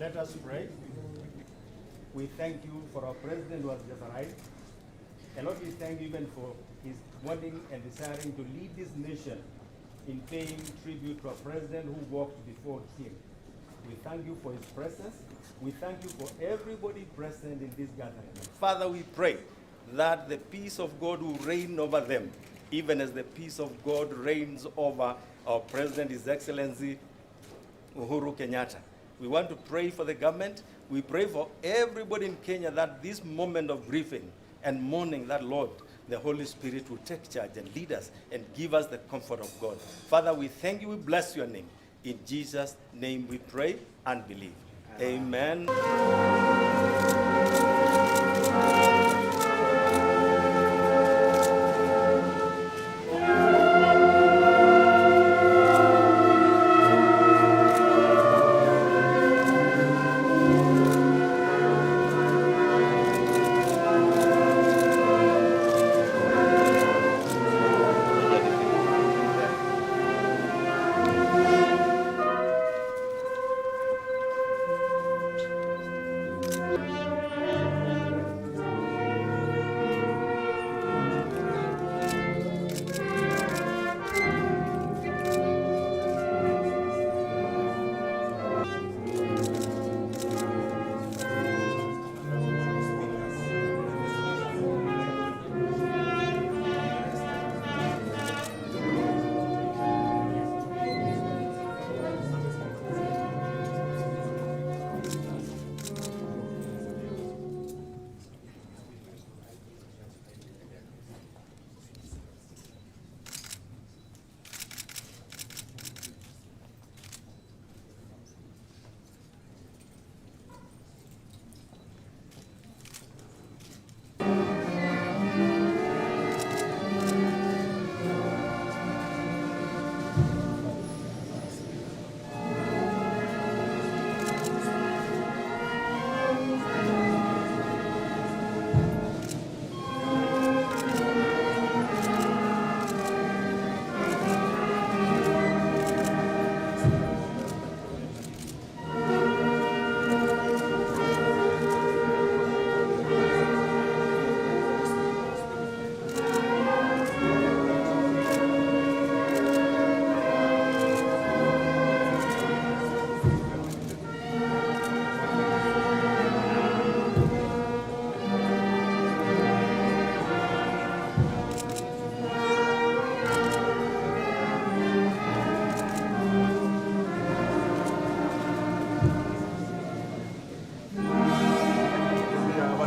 Let us pray. We thank you for our president who has just arrived. And Lord, we thank you even for his wanting and desiring to lead this nation in paying tribute to a president who walked before him. We thank you for his presence. We thank you for everybody present in this gathering. Father, we pray that the peace of God will reign over them, even as the peace of God reigns over our President, His Excellency Uhuru Kenyatta. We want to pray for the government. We pray for everybody in Kenya that this moment of grieving and mourning, that Lord, the Holy Spirit will take charge and lead us and give us the comfort of God. Father, we thank you, we bless your name. In Jesus' name we pray and believe. Amen.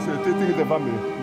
Facilitating the family.